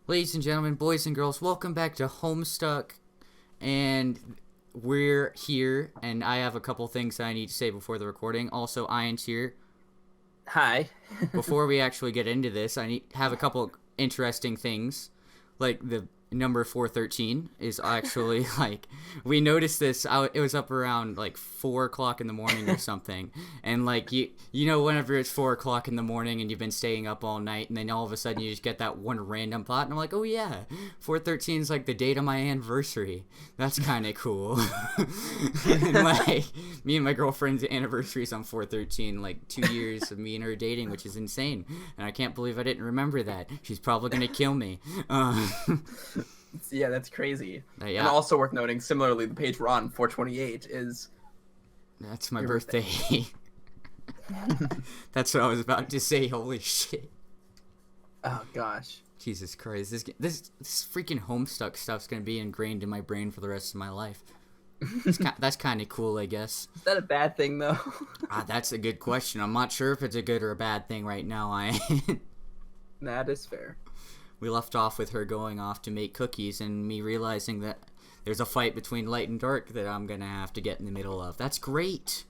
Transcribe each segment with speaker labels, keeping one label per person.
Speaker 1: Ladies and gentlemen, boys and girls, welcome back to Homestuck. And we're here, and I have a couple things that I need to say before the recording. Also, Ian's here.
Speaker 2: Hi.
Speaker 1: Before we actually get into this, I need have a couple interesting things. Like the number 413 is actually like we noticed this. It was up around like 4 o'clock in the morning or something, and like you know whenever it's 4 o'clock in the morning and you've been staying up all night, and then all of a sudden you just get that one random thought, and I'm like, oh yeah, 413 is like the date of my anniversary. That's kind of cool. And like me and my girlfriend's anniversary is on 413, like 2 years of me and her dating, which is insane, and I can't believe I didn't remember that. She's probably gonna kill me.
Speaker 2: Yeah, that's crazy.
Speaker 1: Yeah.
Speaker 2: And also worth noting, similarly, the page we're on, 428, is
Speaker 1: That's my
Speaker 2: your
Speaker 1: birthday. That's what I was about to say. Holy shit.
Speaker 2: Oh gosh.
Speaker 1: Jesus Christ. This freaking Homestuck stuff's gonna be ingrained in my brain for the rest of my life. That's kind of cool, I guess.
Speaker 2: Is that a bad thing though?
Speaker 1: That's a good question. I'm not sure if it's a good or a bad thing right now.
Speaker 2: That is fair.
Speaker 1: We left off with her going off to make cookies and me realizing that there's a fight between light and dark that I'm gonna have to get in the middle of. That's great.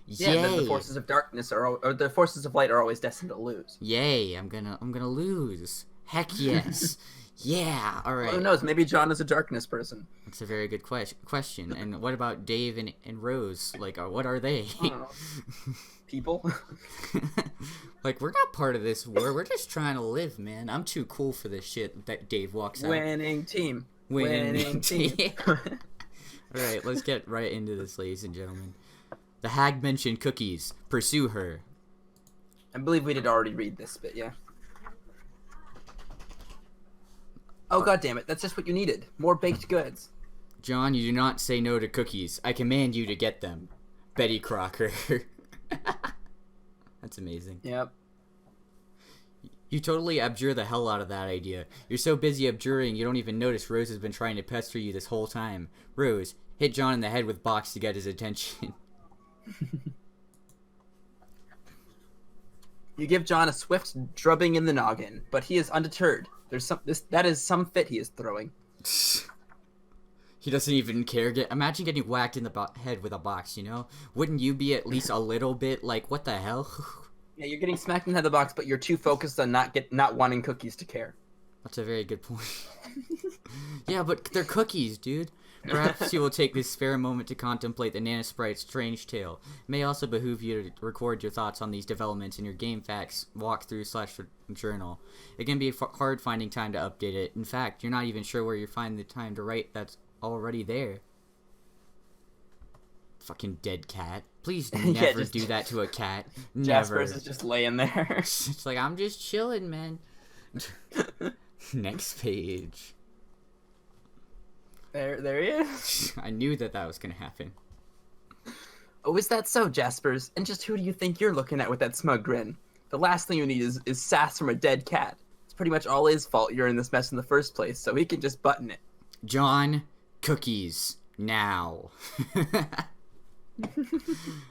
Speaker 2: Yeah,
Speaker 1: Yay.
Speaker 2: then the forces of darkness or the forces of light are always destined to lose.
Speaker 1: Yay, I'm gonna lose. Heck yes. Yeah, alright.
Speaker 2: Well, who knows? Maybe John is a darkness person.
Speaker 1: That's a very good question. And what about Dave and Rose? Like, what are they?
Speaker 2: I don't know. People?
Speaker 1: Like, we're not part of this war. We're just trying to live, man. I'm too cool for this shit. That Dave walks out.
Speaker 2: Winning team.
Speaker 1: Winning team. Alright, let's get right into this, ladies and gentlemen. The hag mentioned cookies. Pursue her.
Speaker 2: I believe we did already read this bit, yeah. Oh god damn it, that's just what you needed. More baked goods.
Speaker 1: John, you do not say no to cookies. I command you to get them. Betty Crocker. That's amazing.
Speaker 2: Yep.
Speaker 1: You totally abjure the hell out of that idea. You're so busy abjuring you don't even notice Rose has been trying to pester you this whole time. Rose, hit John in the head with box to get his attention.
Speaker 2: You give John a swift drubbing in the noggin, but he is undeterred. That is some fit he is throwing.
Speaker 1: He doesn't even care. Imagine getting whacked in the head with a box, you know? Wouldn't you be at least a little bit like, what the hell?
Speaker 2: Yeah, you're getting smacked in the head of the box, but you're too focused on not wanting cookies to care.
Speaker 1: That's a very good point. Yeah, but they're cookies, dude. Perhaps you will take this spare moment to contemplate the Nanna Sprite's strange tale. It may also behoove you to record your thoughts on these developments in your game facts walkthrough/journal. It can be hard finding time to update it. In fact, you're not even sure where you find the time to write that's already there. Fucking dead cat. Please never do that to a cat. Never.
Speaker 2: Jasper's is just laying there.
Speaker 1: It's like, I'm just chilling, man. Next page.
Speaker 2: There he is.
Speaker 1: I knew that was gonna happen.
Speaker 2: Oh, is that so, Jaspers? And just who do you think you're looking at with that smug grin? The last thing you need is sass from a dead cat. It's pretty much all his fault you're in this mess in the first place, so he can just button it.
Speaker 1: John, cookies. Now.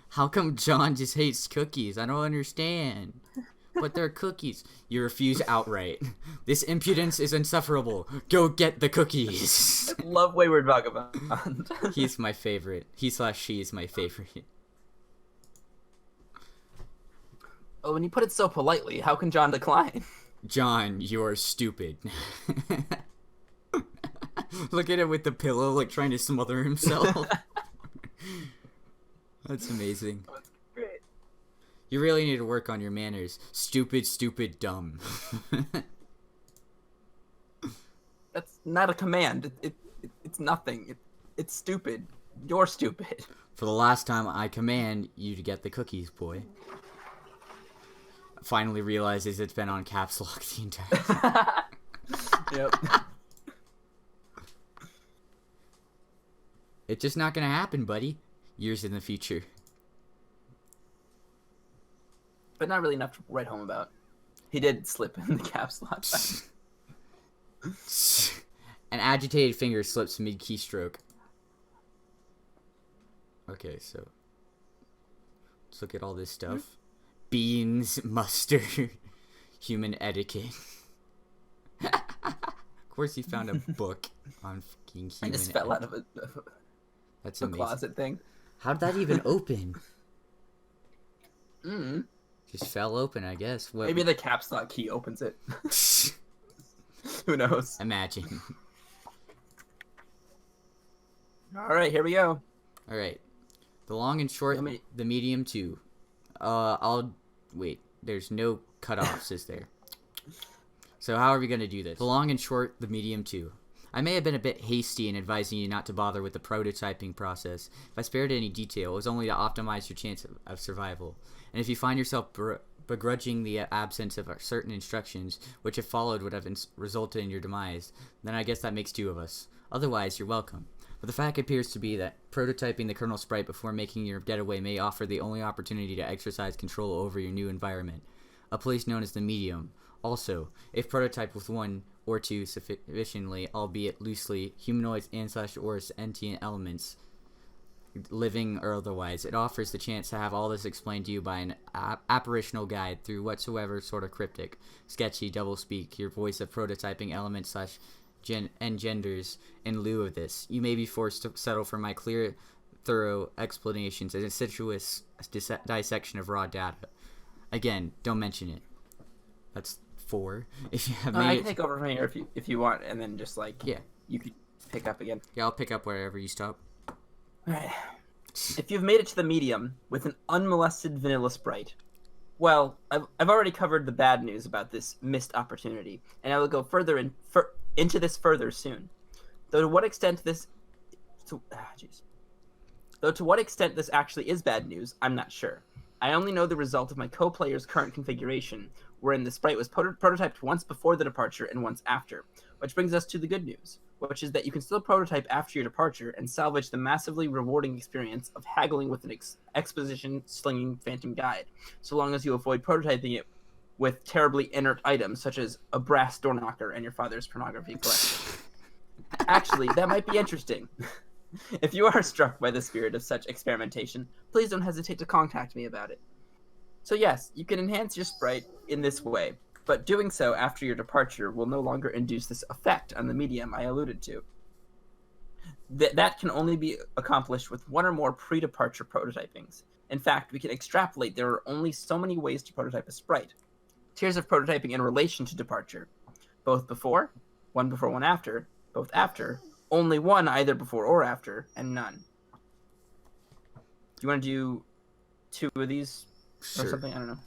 Speaker 1: How come John just hates cookies? I don't understand. But they're cookies. You refuse outright. This impudence is insufferable. Go get the cookies.
Speaker 2: Love Wayward Vagabond.
Speaker 1: He's my favorite. He/she is my favorite.
Speaker 2: Oh, when you put it so politely, how can John decline?
Speaker 1: John, you're stupid. Look at him with the pillow, like trying to smother himself. That's amazing.
Speaker 2: That's great.
Speaker 1: You really need to work on your manners. Stupid, stupid, dumb.
Speaker 2: That's not a command. It's nothing. It's stupid. You're stupid.
Speaker 1: For the last time, I command you to get the cookies, boy. Finally realizes it's been on caps lock the entire time.
Speaker 2: Yep.
Speaker 1: It's just not gonna happen, buddy. Years in the future.
Speaker 2: But not really enough to write home about. He did slip in the caps lock.
Speaker 1: An agitated finger slips mid-keystroke. Okay, so let's look at all this stuff. Beans, mustard, human etiquette. course you found a book on fucking human.
Speaker 2: I just fell out of
Speaker 1: That's
Speaker 2: a
Speaker 1: amazing.
Speaker 2: closet thing.
Speaker 1: How'd that even open?
Speaker 2: Mm.
Speaker 1: Just fell open, I guess. What...
Speaker 2: Maybe the caps lock key opens it. Who knows?
Speaker 1: Imagine.
Speaker 2: All right, here we go.
Speaker 1: All right. The long and short, the medium too. I'll wait. There's no cutoffs, is there? So how are we gonna do this? The long and short, the medium too. I may have been a bit hasty in advising you not to bother with the prototyping process. If I spared any detail, it was only to optimize your chance of survival. And if you find yourself begrudging the absence of certain instructions, which if followed would have resulted in your demise, then I guess that makes two of us. Otherwise, you're welcome. But the fact appears to be that prototyping the kernel sprite before making your getaway may offer the only opportunity to exercise control over your new environment, a place known as the medium. Also, if prototyped with one or two sufficiently, albeit loosely, humanoids and/or sentient elements, living or otherwise, it offers the chance to have all this explained to you by an apparitional guide through whatsoever sort of cryptic, sketchy, doublespeak your voice of prototyping elements / engenders in lieu of this. You may be forced to settle for my clear, thorough explanations and assiduous dissection of raw data. Again, don't mention it. That's 4. If you have
Speaker 2: I can take over from here if you want, and then just you can pick up again.
Speaker 1: Yeah, I'll pick up wherever you stop.
Speaker 2: All right. If you've made it to the medium with an unmolested vanilla sprite, well, I've already covered the bad news about this missed opportunity, and I will go further into this further soon. Though to what extent this actually is bad news, I'm not sure. I only know the result of my co-player's current configuration, wherein the sprite was prototyped once before the departure and once after, which brings us to the good news, which is that you can still prototype after your departure and salvage the massively rewarding experience of haggling with an exposition-slinging phantom guide, so long as you avoid prototyping it with terribly inert items such as a brass door knocker and your father's pornography collection. Actually, that might be interesting. If you are struck by the spirit of such experimentation, please don't hesitate to contact me about it. So yes, you can enhance your sprite in this way, but doing so after your departure will no longer induce this effect on the medium I alluded to. That can only be accomplished with one or more pre-departure prototypings. In fact, we can extrapolate there are only so many ways to prototype a sprite. Tiers of prototyping in relation to departure. Both before, one after, both after, only one either before or after, and none. Do you want to do 2 of these or something? I don't know.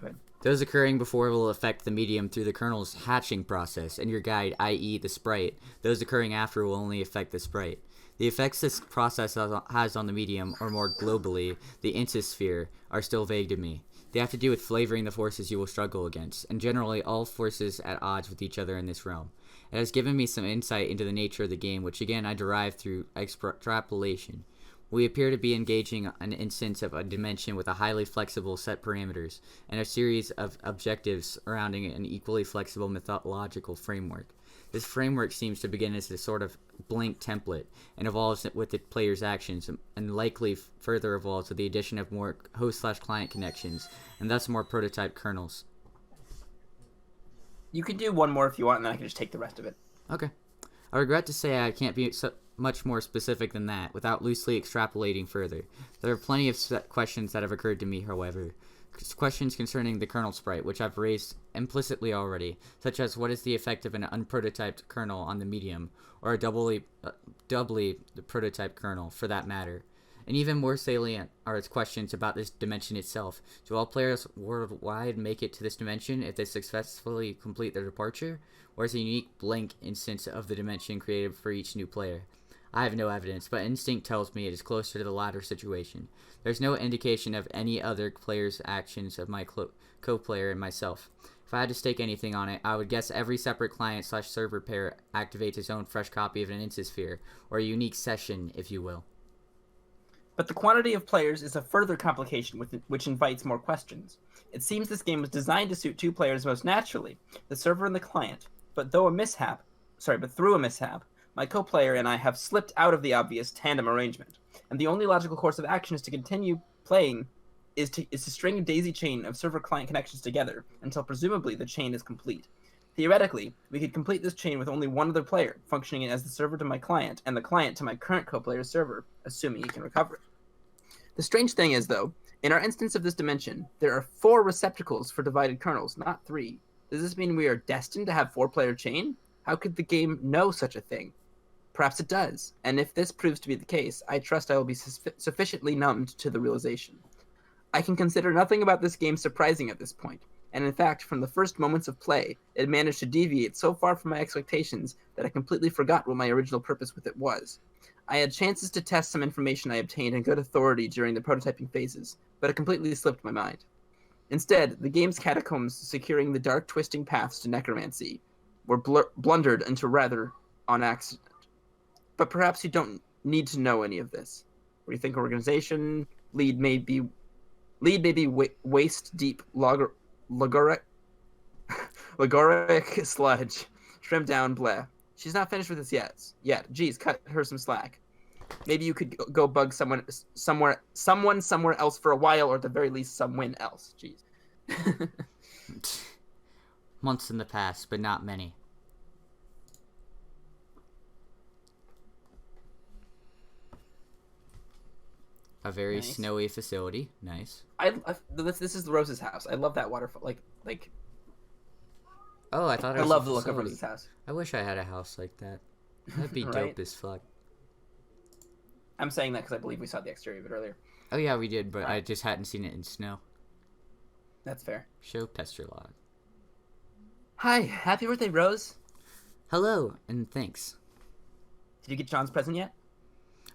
Speaker 2: Go ahead.
Speaker 1: Those occurring before will affect the medium through the kernel's hatching process, and your guide, i.e. the sprite. Those occurring after will only affect the sprite. The effects this process has on the medium, or more globally, the intosphere, are still vague to me. They have to do with flavoring the forces you will struggle against, and generally all forces at odds with each other in this realm. It has given me some insight into the nature of the game, which again I derived through extrapolation. We appear to be engaging an instance of a dimension with a highly flexible set parameters, and a series of objectives surrounding an equally flexible methodological framework. This framework seems to begin as a sort of blank template, and evolves with the player's actions, and likely further evolves with the addition of more host/client connections, and thus more prototype kernels.
Speaker 2: You can do one more if you want, and then I can just take the rest of it.
Speaker 1: Okay. I regret to say I can't be much more specific than that, without loosely extrapolating further. There are plenty of questions that have occurred to me, however. Questions concerning the kernel sprite, which I've raised implicitly already, such as what is the effect of an unprototyped kernel on the medium, or a doubly the prototype kernel, for that matter. And even more salient are its questions about this dimension itself. Do all players worldwide make it to this dimension if they successfully complete their departure? Or is a unique blank instance of the dimension created for each new player? I have no evidence, but instinct tells me it is closer to the latter situation. There's no indication of any other player's actions of my co-player and myself. If I had to stake anything on it, I would guess every separate client/server pair activates its own fresh copy of an intosphere, or a unique session, if you will.
Speaker 2: But the quantity of players is a further complication which invites more questions. It seems this game was designed to suit 2 players most naturally, the server and the client. But through a mishap, my co-player and I have slipped out of the obvious tandem arrangement, and the only logical course of action is to continue playing is to string a daisy chain of server-client connections together until presumably the chain is complete. Theoretically, we could complete this chain with only one other player, functioning as the server to my client and the client to my current co-player's server, assuming he can recover it. The strange thing is, though, in our instance of this dimension, there are 4 receptacles for divided kernels, not 3. Does this mean we are destined to have 4-player chain? How could the game know such a thing? Perhaps it does, and if this proves to be the case, I trust I will be sufficiently numbed to the realization. I can consider nothing about this game surprising at this point, and in fact, from the first moments of play, it managed to deviate so far from my expectations that I completely forgot what my original purpose with it was. I had chances to test some information I obtained in good authority during the prototyping phases, but it completely slipped my mind. Instead, the game's catacombs securing the dark twisting paths to necromancy were blundered into rather on accident. But perhaps you don't need to know any of this. Rethink organization, lead may be waist deep lagoric sludge, trimmed down blah. She's not finished with this yet. Geez, cut her some slack. Maybe you could go bug someone somewhere else for a while, or at the very least, someone else. Jeez.
Speaker 1: Months in the past, but not many. A very
Speaker 2: Nice.
Speaker 1: snowy facility. Nice.
Speaker 2: This is Rose's house. I love that waterfall. Like
Speaker 1: Oh, I thought it
Speaker 2: I
Speaker 1: was
Speaker 2: love
Speaker 1: a
Speaker 2: the look of
Speaker 1: facility.
Speaker 2: Rose's house.
Speaker 1: I wish I had a house like that. That'd be
Speaker 2: Right?
Speaker 1: dope as fuck.
Speaker 2: I'm saying that because I believe we saw the exterior of it earlier.
Speaker 1: Oh yeah, we did, but I just hadn't seen it in snow.
Speaker 2: That's fair.
Speaker 1: Show pester log.
Speaker 2: Hi, happy birthday, Rose.
Speaker 1: Hello, and thanks.
Speaker 2: Did you get John's present yet?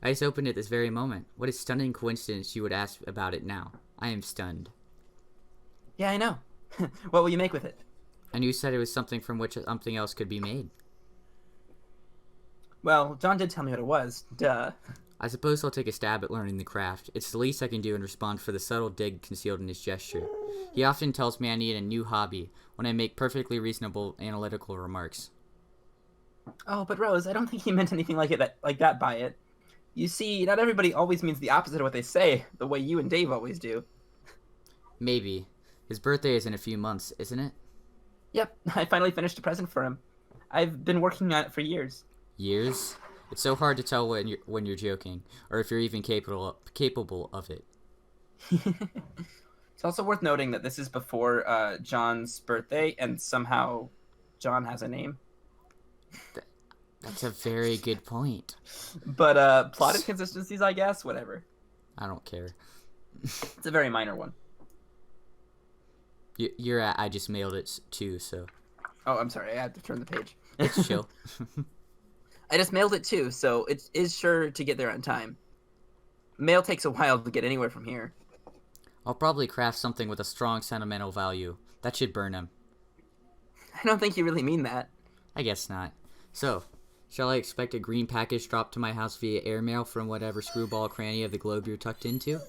Speaker 1: I just opened it this very moment. What a stunning coincidence you would ask about it now. I am stunned.
Speaker 2: Yeah, I know. What will you make with it?
Speaker 1: And you said it was something from which something else could be made.
Speaker 2: Well, John did tell me what it was. Duh.
Speaker 1: I suppose I'll take a stab at learning the craft. It's the least I can do in response for the subtle dig concealed in his gesture. He often tells me I need a new hobby when I make perfectly reasonable analytical remarks.
Speaker 2: Oh, but Rose, I don't think he meant anything like that by it. You see, not everybody always means the opposite of what they say, the way you and Dave always do.
Speaker 1: Maybe. His birthday is in a few months, isn't it?
Speaker 2: Yep, I finally finished a present for him. I've been working on it for years.
Speaker 1: Years? It's so hard to tell when you're joking, or if you're even capable of it.
Speaker 2: It's also worth noting that this is before John's birthday, and somehow John has a name.
Speaker 1: That's a very good point.
Speaker 2: But plot inconsistencies, I guess, whatever.
Speaker 1: I don't care.
Speaker 2: It's a very minor one.
Speaker 1: I just mailed it too, so
Speaker 2: Oh, I'm sorry, I had to turn the page.
Speaker 1: it's chill.
Speaker 2: I just mailed it too, so it is sure to get there on time. Mail takes a while to get anywhere from here.
Speaker 1: I'll probably craft something with a strong sentimental value. That should burn him.
Speaker 2: I don't think you really mean that.
Speaker 1: I guess not. So, shall I expect a green package dropped to my house via airmail from whatever screwball cranny of the globe you're tucked into?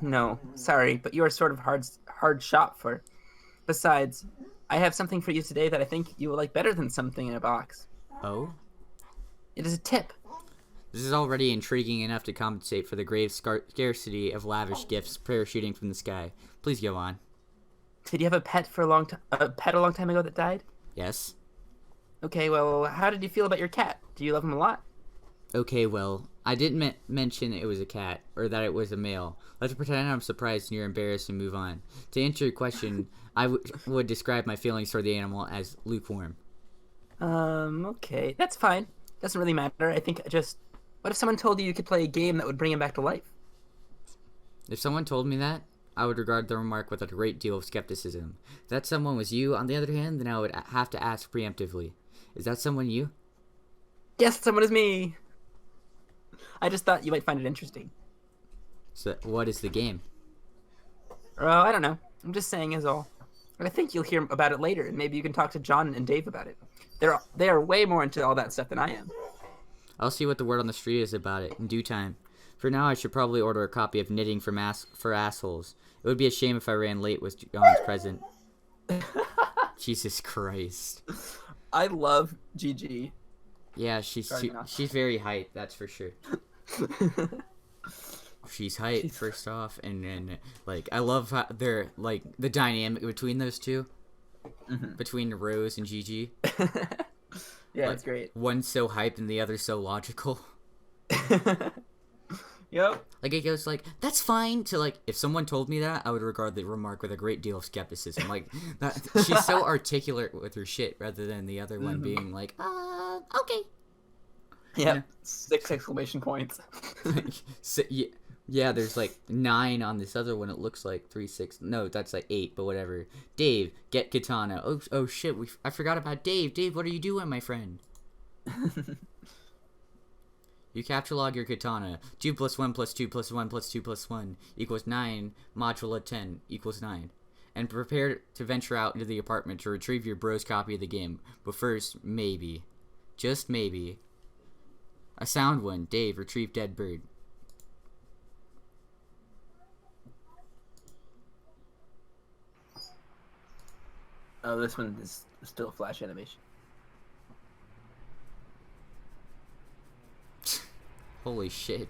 Speaker 2: No. Sorry, but you are sort of hard shop for. Besides, I have something for you today that I think you will like better than something in a box.
Speaker 1: Oh?
Speaker 2: It is a tip.
Speaker 1: This is already intriguing enough to compensate for the grave scarcity of lavish gifts parachuting from the sky. Please go on.
Speaker 2: Did you have a pet for a long time ago that died?
Speaker 1: Yes?
Speaker 2: Okay, well, how did you feel about your cat? Do you love him a lot?
Speaker 1: Okay, well, I didn't mention it was a cat, or that it was a male. Let's pretend I'm surprised and you're embarrassed and move on. To answer your question, I would describe my feelings toward the animal as lukewarm.
Speaker 2: Okay. That's fine. Doesn't really matter. I think what if someone told you could play a game that would bring him back to life?
Speaker 1: If someone told me that, I would regard the remark with a great deal of skepticism. If that someone was you, on the other hand, then I would have to ask preemptively. Is that someone you?
Speaker 2: Yes, someone is me! I just thought you might find it interesting.
Speaker 1: So, what is the game?
Speaker 2: I don't know. I'm just saying is all. But I think you'll hear about it later, and maybe you can talk to John and Dave about it. They are way more into all that stuff than I am.
Speaker 1: I'll see what the word on the street is about it in due time. For now, I should probably order a copy of Knitting for Assholes. It would be a shame if I ran late with John's present. Jesus Christ.
Speaker 2: I love Gigi.
Speaker 1: Yeah, she's very hype, that's for sure. She's hype, first off, and then, like, I love how they're, like, the dynamic between those two. between Rose and Gigi.
Speaker 2: Yeah,
Speaker 1: Like,
Speaker 2: it's great.
Speaker 1: one's so hyped and the other's so logical.
Speaker 2: Yep.
Speaker 1: Like, it goes like, that's fine, to like, if someone told me that, I would regard the remark with a great deal of skepticism. Like, that, she's so articulate with her shit rather than the other one being like, okay.
Speaker 2: Yep.
Speaker 1: Yeah.
Speaker 2: 6 exclamation points.
Speaker 1: So, yeah, there's like 9 on this other one. It looks like 3, 6. No, that's like 8, but whatever. Dave, get katana. Oh shit, I forgot about Dave. Dave, what are you doing, my friend? You capture log your katana. 2 + 1 + 2 + 1 + 2 + 1 = 9. Modula 10 = 9. And prepare to venture out into the apartment to retrieve your bro's copy of the game. But first, maybe, just maybe, a sound one. Dave, retrieve dead bird.
Speaker 2: Oh, this one is still flash animation.
Speaker 1: Holy shit.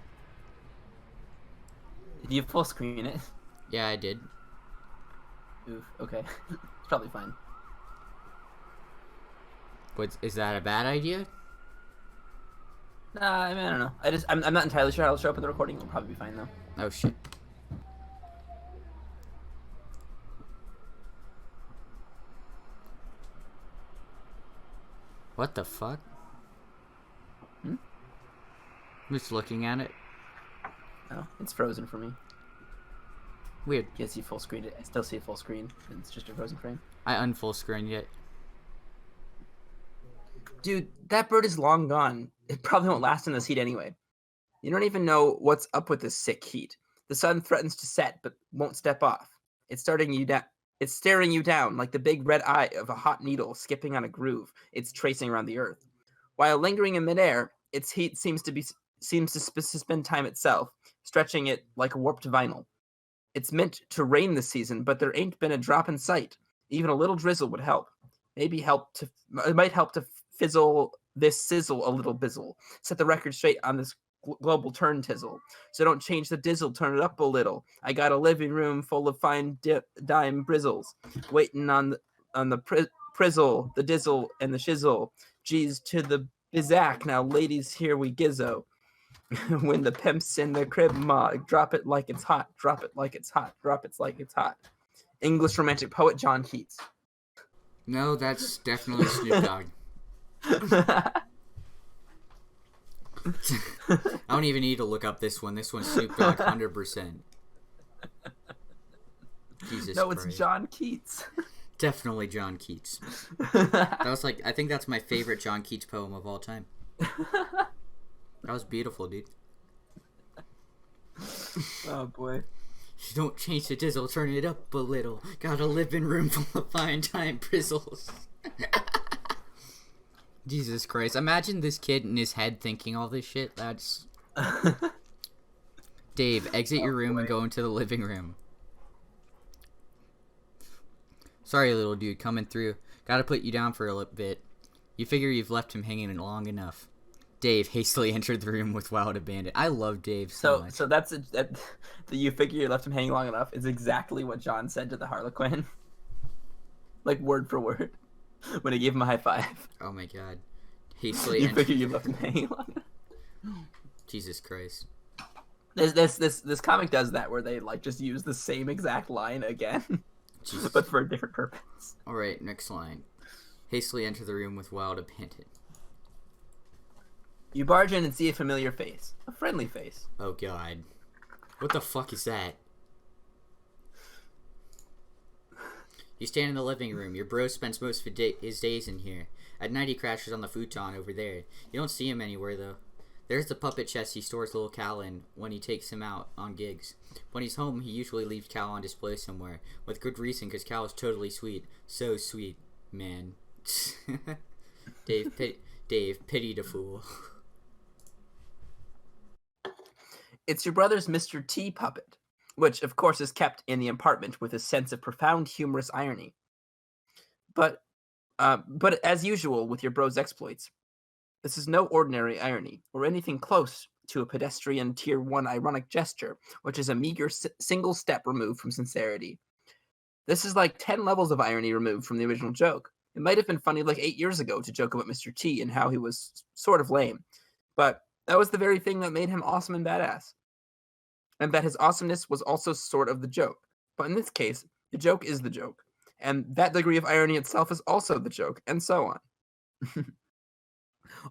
Speaker 2: Did you full screen it?
Speaker 1: Yeah, I did.
Speaker 2: Oof. Okay. It's probably fine.
Speaker 1: But is that a bad idea?
Speaker 2: Nah, I mean, I don't know. I'm not entirely sure how it'll show up in the recording. It'll probably be fine though.
Speaker 1: Oh shit. What the fuck? I'm just looking at it.
Speaker 2: Oh, it's frozen for me.
Speaker 1: Weird.
Speaker 2: You can see full screen. I still see a full screen, and it's just a frozen frame.
Speaker 1: I unfull screened it.
Speaker 2: Dude, that bird is long gone. It probably won't last in this heat anyway. You don't even know what's up with this sick heat. The sun threatens to set, but won't step off. It's staring you down like the big red eye of a hot needle skipping on a groove. It's tracing around the earth. While lingering in midair, its heat seems to suspend time itself, stretching it like warped vinyl. It's meant to rain this season, but there ain't been a drop in sight. Even a little drizzle would help. It might help to fizzle this sizzle a little bizzle. Set the record straight on this global turn tizzle. So don't change the dizzle, turn it up a little. I got a living room full of fine dime brizzles, waiting on the prizzle, the dizzle, and the shizzle. G's to the bizac. Now, ladies, here we gizzo. When the pimp's in the crib, ma, drop it like it's hot, drop it like it's hot, drop it like it's hot. English romantic poet John Keats.
Speaker 1: No, that's definitely Snoop Dogg. I don't even need to look up this one. This one's Snoop Dogg 100%. Jesus
Speaker 2: No,
Speaker 1: Christ.
Speaker 2: it's John Keats.
Speaker 1: Definitely John Keats. That was like, I think that's my favorite John Keats poem of all time. That was beautiful, dude.
Speaker 2: Oh boy.
Speaker 1: Don't change the dizzle, turn it up a little. Got a living room full of fine time brizzles. Jesus Christ. Imagine this kid in his head thinking all this shit. That's... Dave, exit your room and go into the living room. Sorry, little dude, coming through. Gotta put you down for a little bit. You figure you've left him hanging long enough. Dave hastily entered the room with wild abandon. I love Dave so much.
Speaker 2: So that's you figure you left him hanging long enough is exactly what John said to the Harlequin. Like word for word. When he gave him a high five.
Speaker 1: Oh my god. Hastily
Speaker 2: You figure you left him hanging long enough.
Speaker 1: Jesus Christ.
Speaker 2: This comic does that where they like just use the same exact line again. Jesus. But for a different purpose.
Speaker 1: Alright, next line. Hastily enter the room with wild abandon.
Speaker 2: You barge in and see a familiar face. A friendly face.
Speaker 1: Oh god. What the fuck is that? You stand in the living room. Your bro spends most of his days in here. At night he crashes on the futon over there. You don't see him anywhere though. There's the puppet chest he stores Lil Cal in when he takes him out on gigs. When he's home, he usually leaves Cal on display somewhere. With good reason, because Cal is totally sweet. So sweet, man. Dave, pity the fool.
Speaker 2: It's your brother's Mr. T puppet, which of course is kept in the apartment with a sense of profound humorous irony. But as usual with your bro's exploits, this is no ordinary irony, or anything close to a pedestrian Tier 1 ironic gesture, which is a meager single step removed from sincerity. This is like 10 levels of irony removed from the original joke. It might have been funny like 8 years ago to joke about Mr. T and how he was sort of lame, but that was the very thing that made him awesome and badass. And that his awesomeness was also sort of the joke. But in this case, the joke is the joke. And that degree of irony itself is also the joke, and so on.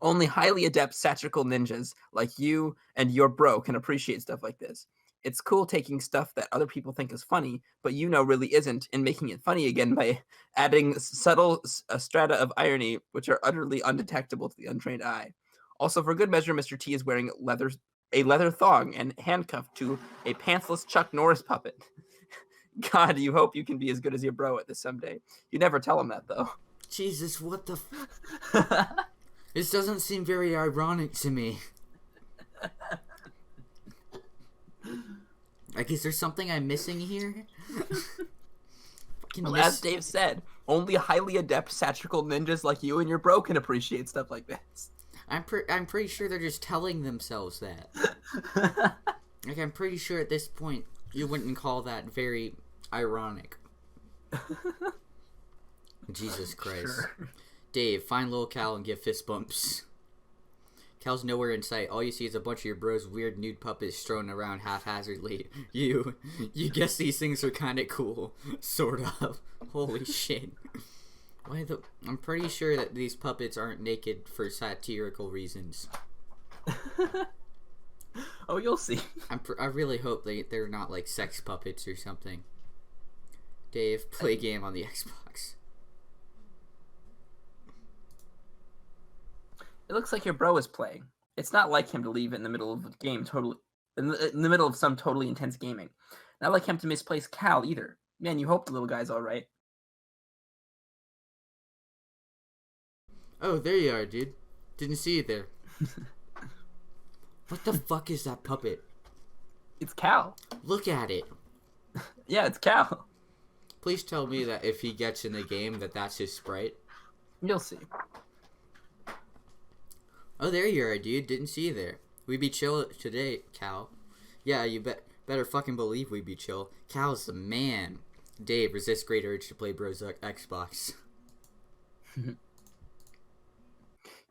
Speaker 2: Only highly adept satirical ninjas like you and your bro can appreciate stuff like this. It's cool taking stuff that other people think is funny, but you know really isn't, and making it funny again by adding subtle strata of irony, which are utterly undetectable to the untrained eye. Also, for good measure, Mr. T is wearing a leather thong and handcuffed to a pantsless Chuck Norris puppet. God, you hope you can be as good as your bro at this someday. You never tell him that, though.
Speaker 1: Jesus, what the This doesn't seem very ironic to me. Like, is there something I'm missing here?
Speaker 2: Well, as Dave said, only highly adept satirical ninjas like you and your bro can appreciate stuff like this.
Speaker 1: I'm pretty sure they're just telling themselves that. Like, I'm pretty sure at this point you wouldn't call that very ironic. Jesus Christ. Sure. Dave, find Lil Cal and give fist bumps. Cal's nowhere in sight. All you see is a bunch of your bros' weird nude puppets strewn around haphazardly. You guess these things are kind of cool. Sort of. Holy shit. I'm pretty sure that these puppets aren't naked for satirical reasons.
Speaker 2: Oh, you'll see.
Speaker 1: I really hope they're not like sex puppets or something. Dave, play game on the Xbox.
Speaker 2: It looks like your bro is playing. It's not like him to leave it in the middle of the game in the middle of some totally intense gaming. Not like him to misplace Cal either. Man, you hope the little guy's all right.
Speaker 1: Oh, there you are, dude. Didn't see you there. What the fuck is that puppet?
Speaker 2: It's Cal.
Speaker 1: Look at it.
Speaker 2: Yeah, it's Cal.
Speaker 1: Please tell me that if he gets in the game that's his sprite.
Speaker 2: You'll see.
Speaker 1: Oh, there you are, dude. Didn't see you there. We be chill today, Cal. Yeah, you better fucking believe we be chill. Cal's the man. Dave, resist great urge to play Bros Xbox.
Speaker 2: You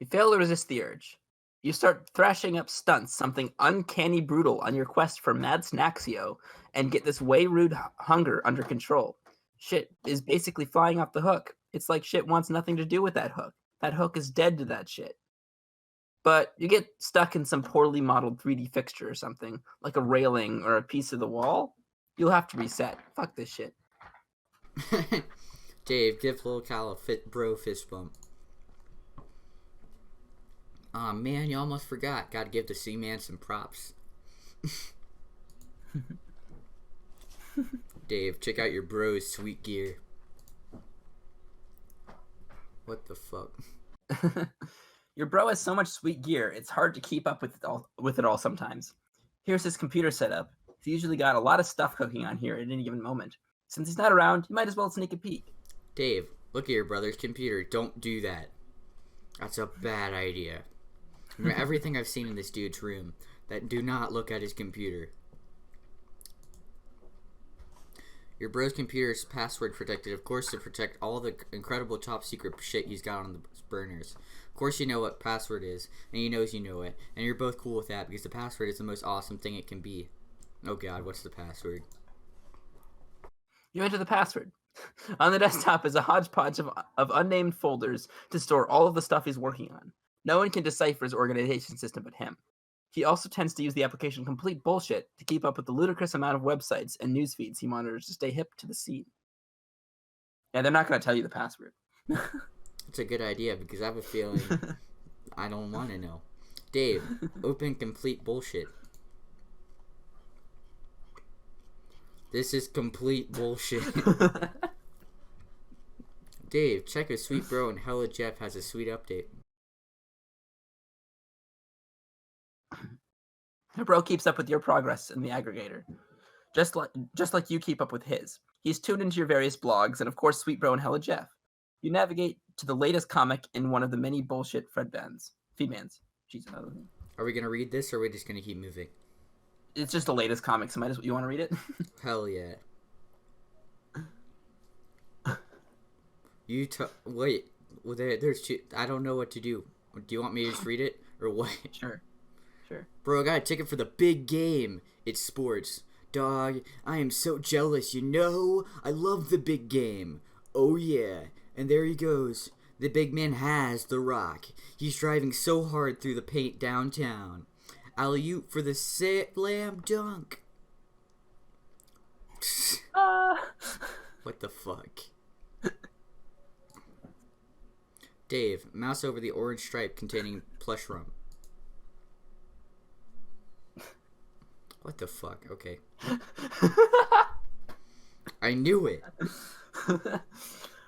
Speaker 2: fail to resist the urge. You start thrashing up stunts, something uncanny brutal on your quest for Mad Snaxio, and get this way rude hunger under control. Shit is basically flying off the hook. It's like shit wants nothing to do with that hook. That hook is dead to that shit. But you get stuck in some poorly modeled 3D fixture or something, like a railing or a piece of the wall. You'll have to reset. Fuck this shit.
Speaker 1: Dave, give Lil Cal a bro fist bump. Aw, man, you almost forgot. Gotta give the C-Man some props. Dave, check out your bro's sweet gear. What the fuck?
Speaker 2: Your bro has so much sweet gear, it's hard to keep up with it all sometimes. Here's his computer setup. He's usually got a lot of stuff cooking on here at any given moment. Since he's not around, you might as well sneak a peek.
Speaker 1: Dave, look at your brother's computer. Don't do that. That's a bad idea. Remember everything I've seen in this dude's room. That do not look at his computer. Your bro's computer is password protected, of course, to protect all the incredible top secret shit he's got on the burners. Of course, you know what password is, and he knows you know it, and you're both cool with that because the password is the most awesome thing it can be. Oh god, what's the password?
Speaker 2: You enter the password. On the desktop is a hodgepodge of unnamed folders to store all of the stuff he's working on. No one can decipher his organization system but him. He also tends to use the application Complete Bullshit to keep up with the ludicrous amount of websites and news feeds he monitors to stay hip to the scene. Yeah, they're not going to tell you the password.
Speaker 1: It's a good idea because I have a feeling I don't want to know. Dave, open Complete Bullshit. This is complete bullshit. Dave, check if Sweet Bro and Hella Jeff has a sweet update.
Speaker 2: Your bro keeps up with your progress in the aggregator, just like you keep up with his. He's tuned into your various blogs, and of course, Sweet Bro and Hella Jeff. You navigate to the latest comic in one of the many bullshit feed bands. Jeez, another thing.
Speaker 1: Are we gonna read this, or are we just gonna keep moving?
Speaker 2: It's just the latest comic, so you want to read it?
Speaker 1: Hell yeah. Wait. Well, there's two. I don't know what to do. Do you want me to just read it or what?
Speaker 2: Sure. Sure.
Speaker 1: Bro, I got a ticket for the big game. It's sports. Dog, I am so jealous, you know? I love the big game. Oh, yeah. And there he goes. The big man has the rock. He's driving so hard through the paint downtown. Alley-oop for the slam dunk. What the fuck? Dave, mouse over the orange stripe containing plush rum. What the fuck? Okay. I knew it.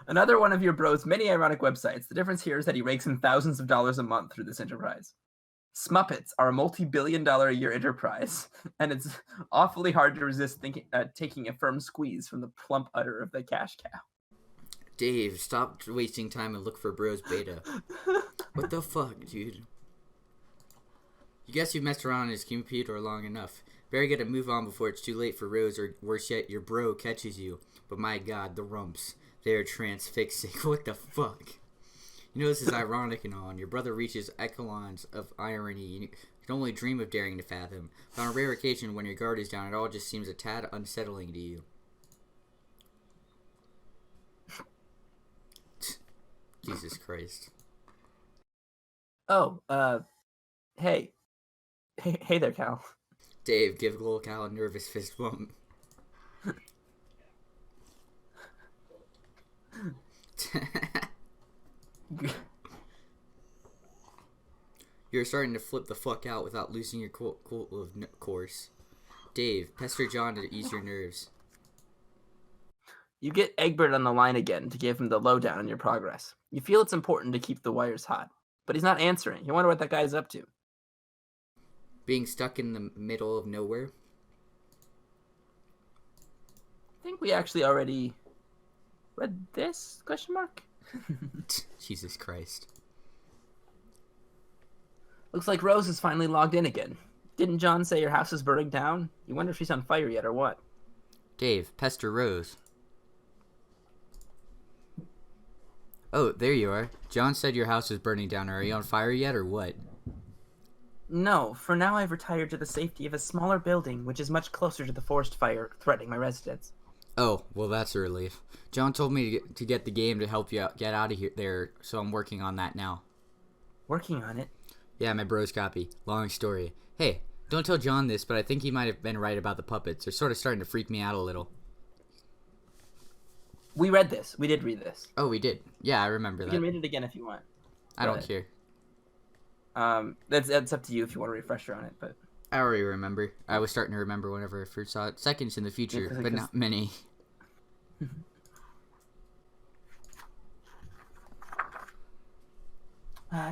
Speaker 2: Another one of your bro's many ironic websites. The difference here is that he rakes in thousands of dollars a month through this enterprise. Smuppets are a multi-billion-dollar-a-year enterprise, and it's awfully hard to resist taking a firm squeeze from the plump udder of the cash cow.
Speaker 1: Dave, stop wasting time and look for Bros Beta. What the fuck, dude? You guess you've messed around on his computer long enough. Better get a move on before it's too late for Rose, or worse yet, your bro catches you. But my god, the rumps. They're transfixing. What the fuck? You know this is ironic and all, and your brother reaches echelons of irony you can only dream of daring to fathom. But on a rare occasion, when your guard is down, it all just seems a tad unsettling to you. Jesus Christ.
Speaker 2: Oh, hey. Hey there, Cal.
Speaker 1: Dave, give Lil Cal a nervous fist bump. You're starting to flip the fuck out without losing your cool of course. Dave, pester John to ease your nerves.
Speaker 2: You get Egbert on the line again to give him the lowdown on your progress. You feel it's important to keep the wires hot, but he's not answering. You wonder what that guy's up to.
Speaker 1: Being stuck in the middle of nowhere?
Speaker 2: I think we actually already read this? Question mark?
Speaker 1: Jesus Christ.
Speaker 2: Looks like Rose is finally logged in again. Didn't John say your house is burning down? You wonder if she's on fire yet or what?
Speaker 1: Dave, pester Rose. Oh, there you are. John said your house is burning down. Are you on fire yet or what?
Speaker 2: No, for now I've retired to the safety of a smaller building, which is much closer to the forest fire threatening my residence.
Speaker 1: Oh, well that's a relief. John told me to get the game to help you get out of there, so I'm working on that now.
Speaker 2: Working on it?
Speaker 1: Yeah, my bro's copy. Long story. Hey, don't tell John this, but I think he might have been right about the puppets. They're sort of starting to freak me out a little.
Speaker 2: We read this. We did read this.
Speaker 1: Oh, we did. Yeah, I remember that.
Speaker 2: You can read it again if you want.
Speaker 1: I don't care.
Speaker 2: That's up to you if you want a refresher on it, but
Speaker 1: I already remember. I was starting to remember whenever I first saw it. Seconds in the future, but not many.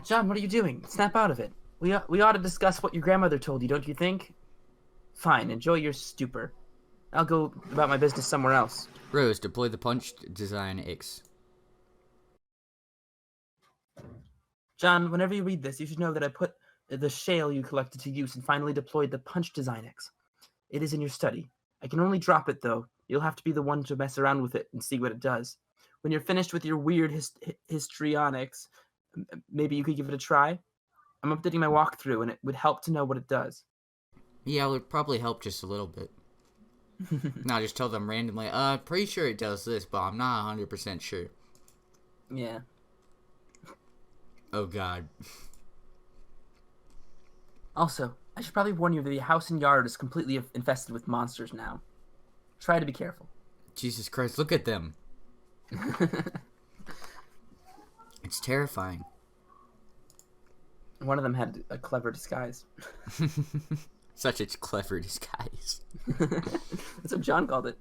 Speaker 2: John, what are you doing? Snap out of it. We ought to discuss what your grandmother told you, don't you think? Fine, enjoy your stupor. I'll go about my business somewhere else.
Speaker 1: Rose, deploy the punch design X.
Speaker 2: John, whenever you read this, you should know that I put the shale you collected to use and finally deployed the punch design X. It is in your study. I can only drop it, though. You'll have to be the one to mess around with it and see what it does. When you're finished with your weird histrionics, maybe you could give it a try? I'm updating my walkthrough, and it would help to know what it does.
Speaker 1: Yeah, it would probably help just a little bit. Not just tell them randomly, pretty sure it does this, but I'm not 100% sure.
Speaker 2: Yeah.
Speaker 1: Oh, God.
Speaker 2: Also, I should probably warn you that the house and yard is completely infested with monsters now. Try to be careful.
Speaker 1: Jesus Christ, look at them. It's terrifying.
Speaker 2: One of them had a clever disguise.
Speaker 1: Such a clever disguise.
Speaker 2: That's what John called it.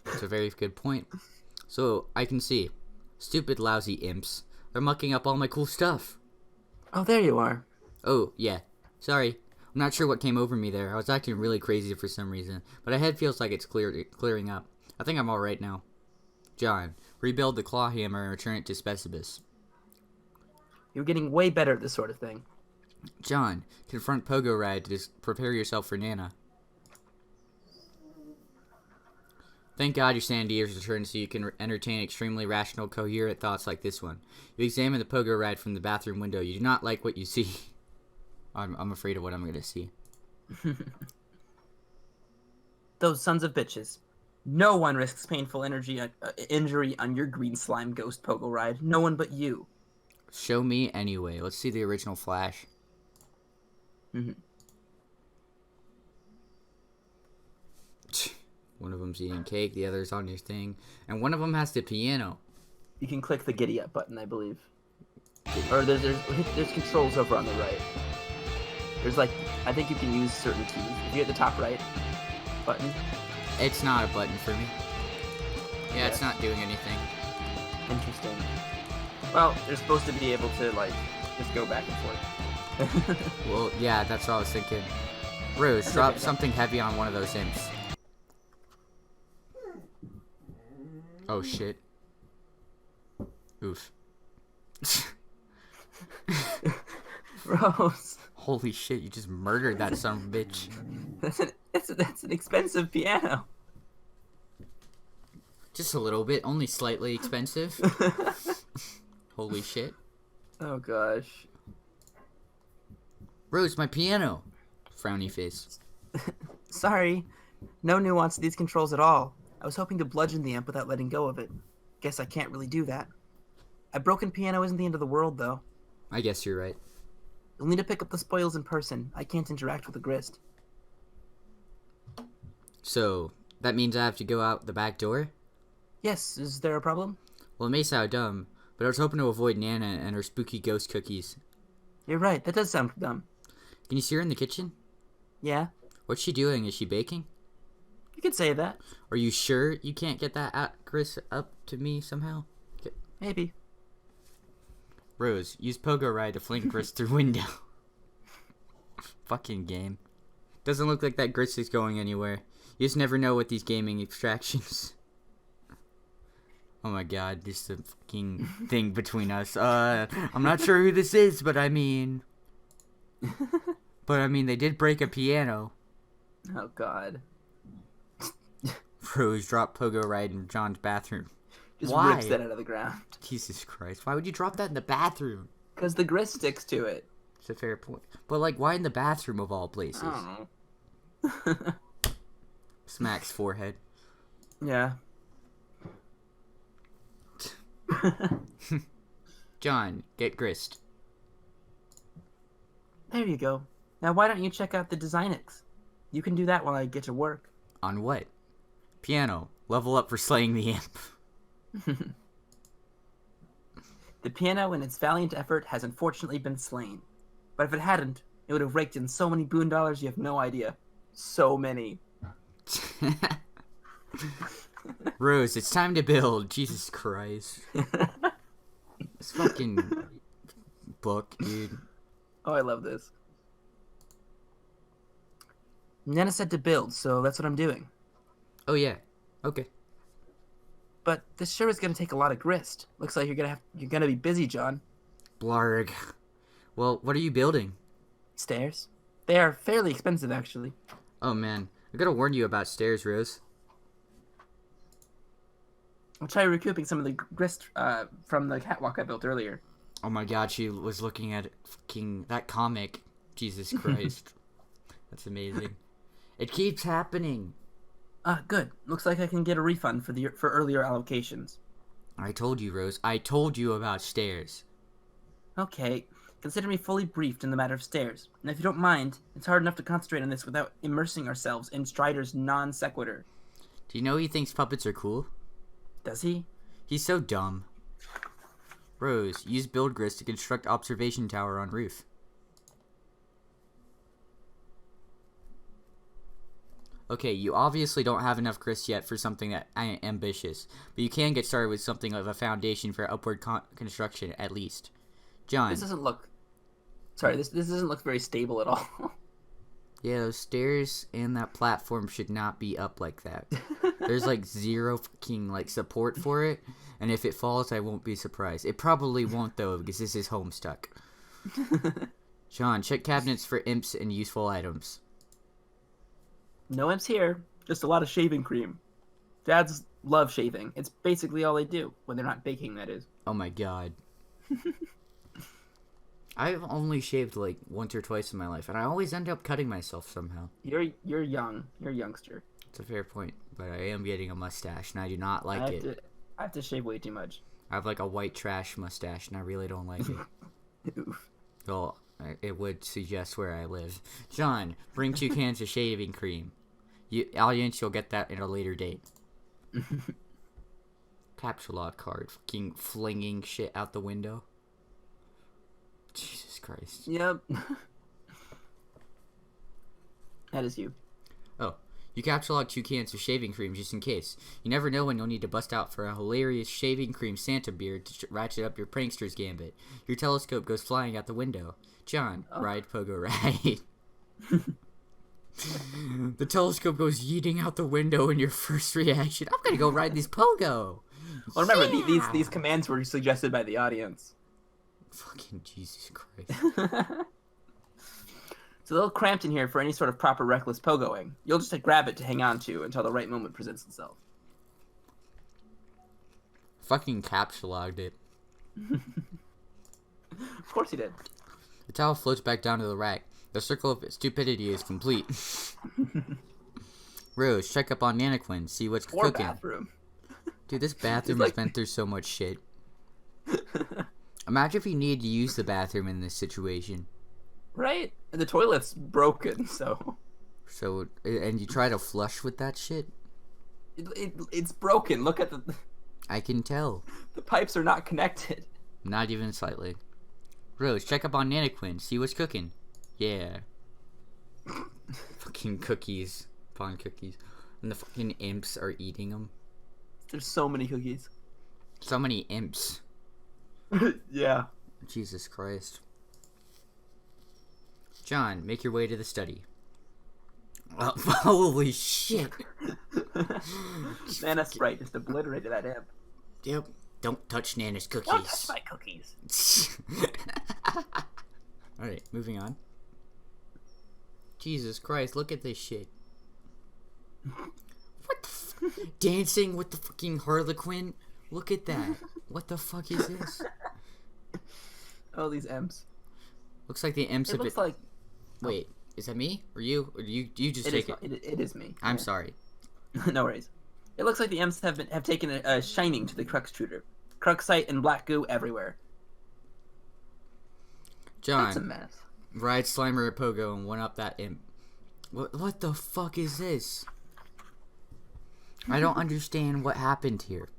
Speaker 1: That's a very good point. So, I can see. Stupid, lousy imps. They're mucking up all my cool stuff.
Speaker 2: Oh, there you are.
Speaker 1: Oh, yeah. Sorry. I'm not sure what came over me there. I was acting really crazy for some reason. But my head feels like it's clearing up. I think I'm alright now. John, rebuild the claw hammer and return it to Specibus.
Speaker 2: You're getting way better at this sort of thing.
Speaker 1: John, confront Pogo Ride to prepare yourself for Nanna. Thank God your sanity has returned so you can entertain extremely rational, coherent thoughts like this one. You examine the pogo ride from the bathroom window. You do not like what you see. I'm afraid of what I'm going to see.
Speaker 2: Those sons of bitches. No one risks painful injury on your green slime ghost pogo ride. No one but you.
Speaker 1: Show me anyway. Let's see the original Flash. One of them's eating cake, the other's on your thing, and one of them has the piano.
Speaker 2: You can click the giddy up button, I believe. Or there's controls over on the right. There's like, I think you can use certain keys. If you hit the top right button.
Speaker 1: It's not a button for me. Yeah, it's not doing anything.
Speaker 2: Interesting. Well, they're supposed to be able to, like, just go back and forth.
Speaker 1: Well, yeah, that's what I was thinking. Rose, drop something heavy on one of those imps. Oh, shit. Oof.
Speaker 2: Rose.
Speaker 1: Holy shit, you just murdered that son of a bitch.
Speaker 2: That's an expensive piano.
Speaker 1: Just a little bit, only slightly expensive. Holy shit.
Speaker 2: Oh gosh.
Speaker 1: Rose, my piano. Frowny face.
Speaker 2: Sorry. No nuance to these controls at all. I was hoping to bludgeon the amp without letting go of it. Guess I can't really do that. A broken piano isn't the end of the world, though.
Speaker 1: I guess you're right.
Speaker 2: You'll need to pick up the spoils in person. I can't interact with the grist.
Speaker 1: So, that means I have to go out the back door?
Speaker 2: Yes, is there a problem?
Speaker 1: Well, it may sound dumb, but I was hoping to avoid Nanna and her spooky ghost cookies.
Speaker 2: You're right, that does sound dumb.
Speaker 1: Can you see her in the kitchen?
Speaker 2: Yeah?
Speaker 1: What's she doing? Is she baking?
Speaker 2: You could say that.
Speaker 1: Are you sure you can't get that grist up to me somehow?
Speaker 2: Maybe.
Speaker 1: Rose, use pogo ride to fling grist through window. Fucking game. Doesn't look like that grist is going anywhere. You just never know with these gaming abstractions. Oh my god, just a fucking thing between us. I'm not sure who this is, but I mean... they did break a piano.
Speaker 2: Oh god.
Speaker 1: Rose dropped pogo ride in John's bathroom.
Speaker 2: Just
Speaker 1: Why?
Speaker 2: rips that out of the ground.
Speaker 1: Jesus Christ, why would you drop that in the bathroom?
Speaker 2: Because the grist sticks to it.
Speaker 1: It's a fair point. But, like, why in the bathroom of all places?
Speaker 2: I don't know.
Speaker 1: Smacks forehead.
Speaker 2: Yeah.
Speaker 1: John, get grist.
Speaker 2: There you go. Now why don't you check out the Designix? You can do that while I get to work.
Speaker 1: On what? Piano. Level up for slaying the imp.
Speaker 2: The piano in its valiant effort has unfortunately been slain. But if it hadn't, it would have raked in so many boon dollars you have no idea. So many.
Speaker 1: Rose, it's time to build. Jesus Christ. This fucking book, dude.
Speaker 2: Oh, I love this. Nanna said to build, so that's what I'm doing.
Speaker 1: Oh, yeah. Okay.
Speaker 2: But this sure is going to take a lot of grist. Looks like you're gonna be busy, John.
Speaker 1: Blarg. Well, what are you building?
Speaker 2: Stairs? They are fairly expensive, actually.
Speaker 1: Oh, man. I gotta warn you about stairs, Rose.
Speaker 2: I'll try recouping some of the grist from the catwalk I built earlier.
Speaker 1: Oh my god, she was looking at fucking that comic. Jesus Christ. That's amazing. It keeps happening.
Speaker 2: Good. Looks like I can get a refund for earlier allocations.
Speaker 1: I told you, Rose. I told you about stairs.
Speaker 2: Okay. Consider me fully briefed in the matter of stairs. And if you don't mind, it's hard enough to concentrate on this without immersing ourselves in Strider's non sequitur.
Speaker 1: Do you know he thinks puppets are cool?
Speaker 2: Does he?
Speaker 1: He's so dumb. Rose, use build grist to construct observation tower on roof. Okay, you obviously don't have enough grist yet for something that ambitious, but you can get started with something of a foundation for upward construction at least. John.
Speaker 2: This doesn't look... Sorry, this doesn't look very stable at all.
Speaker 1: Yeah, those stairs and that platform should not be up like that. There's like zero fucking like support for it, and if it falls, I won't be surprised. It probably won't though, because this is Homestuck. John, check cabinets for imps and useful items.
Speaker 2: No imps here, just a lot of shaving cream. Dads love shaving. It's basically all they do when they're not baking, that is.
Speaker 1: Oh my god. I've only shaved like once or twice in my life, and I always end up cutting myself somehow.
Speaker 2: You're young. You're a youngster.
Speaker 1: It's a fair point, but I am getting a mustache, and I do not like it.
Speaker 2: I have to shave way too much.
Speaker 1: I have like a white trash mustache, and I really don't like it.
Speaker 2: Oof.
Speaker 1: Well, it would suggest where I live. John, bring 2 cans of shaving cream. Audience, you'll get that at a later date. Capsule lock card. Fucking flinging shit out the window. Jesus Christ.
Speaker 2: Yep. That is you.
Speaker 1: Oh, you capsule lock 2 cans of shaving cream just in case. You never know when you'll need to bust out for a hilarious shaving cream Santa beard to ratchet up your prankster's gambit. Your telescope goes flying out the window. John, ride Pogo ride. The telescope goes yeeting out the window, and your first reaction, I'm gonna go ride this Pogo.
Speaker 2: Well, remember, these commands were suggested by the audience.
Speaker 1: Fucking Jesus Christ.
Speaker 2: It's a little cramped in here for any sort of proper reckless pogoing. You'll just grab it to hang on to until the right moment presents itself.
Speaker 1: Fucking capsule locked it.
Speaker 2: Of course he did.
Speaker 1: The towel floats back down to the rack. The circle of stupidity is complete. Rose, check up on Nanna Quinn, see what's cooking.
Speaker 2: Bathroom.
Speaker 1: Dude, this bathroom has been through so much shit. Imagine if you needed to use the bathroom in this situation.
Speaker 2: Right? And the toilet's broken, so...
Speaker 1: So, and you try to flush with that shit?
Speaker 2: It's broken. Look at the...
Speaker 1: I can tell.
Speaker 2: The pipes are not connected.
Speaker 1: Not even slightly. Rose, check up on Nanna Quinn, see what's cooking. Yeah. Fucking cookies. Pawn cookies. And the fucking imps are eating them.
Speaker 2: There's so many cookies.
Speaker 1: So many imps.
Speaker 2: Yeah.
Speaker 1: Jesus Christ. John, make your way to the study. Oh, holy shit.
Speaker 2: Nanna Sprite just obliterated that imp.
Speaker 1: Yep. Don't touch Nanna's cookies.
Speaker 2: Don't touch my cookies.
Speaker 1: Alright, moving on. Jesus Christ, look at this shit. What the dancing with the fucking Harlequin? Look at that. What the fuck is this?
Speaker 2: Oh, these imps.
Speaker 1: Looks like the imps have
Speaker 2: looks
Speaker 1: been...
Speaker 2: like...
Speaker 1: Wait, is that me? Or you? Or you just take it?
Speaker 2: It is me.
Speaker 1: I'm sorry.
Speaker 2: No worries. It looks like the imps have taken a shining to the crux shooter. Cruxite and black goo everywhere.
Speaker 1: John,
Speaker 2: that's a mess.
Speaker 1: Ride Slimer at Pogo and one up that imp. What the fuck is this? I don't understand what happened here.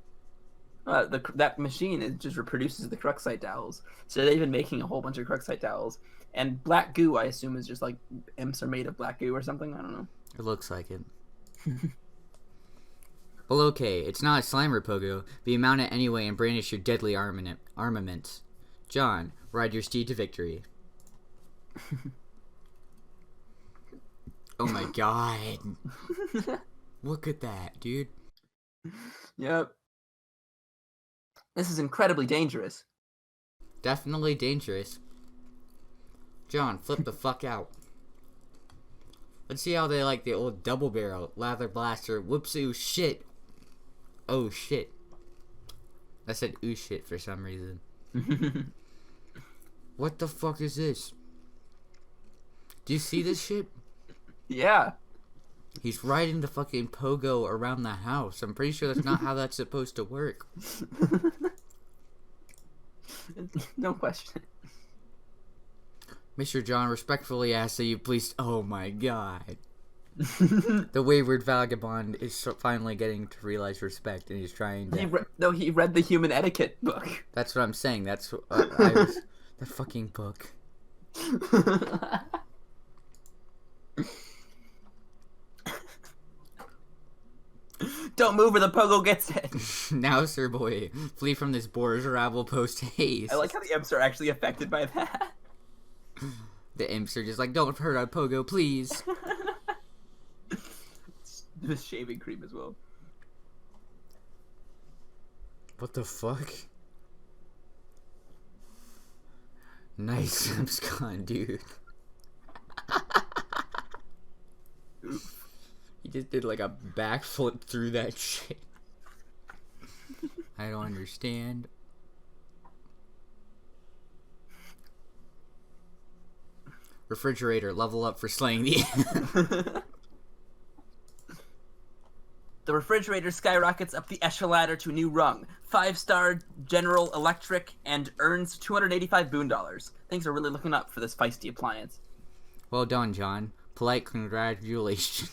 Speaker 2: That machine just reproduces the Cruxite dowels. So they've been making a whole bunch of Cruxite dowels. And black goo, I assume, is just like imps are made of black goo or something. I don't know.
Speaker 1: It looks like it. Well, okay, it's not a Slimer Pogo, but you mount it anyway and brandish your deadly armaments. John, ride your steed to victory. Oh my god. Look at that, dude.
Speaker 2: Yep. This is incredibly dangerous.
Speaker 1: Definitely dangerous. John, flip the fuck out. Let's see how they like the old double barrel lather blaster. Whoopsie shit. Oh shit. I said ooh shit for some reason. What the fuck is this? Do you see this shit?
Speaker 2: Yeah.
Speaker 1: He's riding the fucking pogo around the house. I'm pretty sure that's not how that's supposed to work.
Speaker 2: No question.
Speaker 1: Mr. John respectfully asks that you please... Oh my god. The wayward vagabond is finally getting to realize respect, and he's trying to...
Speaker 2: He read the human etiquette book.
Speaker 1: That's what I'm saying. That's the fucking book.
Speaker 2: Don't move or the pogo gets it.
Speaker 1: Now, sir boy, flee from this boar's rabble post haste.
Speaker 2: I like how the imps are actually affected by that.
Speaker 1: The imps are just like, don't hurt our pogo, please.
Speaker 2: The shaving cream as well.
Speaker 1: What the fuck? Nice imps gone, dude. just did like a backflip through that shit. I don't understand. Refrigerator, level up for slaying the...
Speaker 2: The refrigerator skyrockets up the echelon to a new rung. 5-star General Electric and earns 285 boon dollars. Things are really looking up for this feisty appliance.
Speaker 1: Well done, John. Polite congratulations.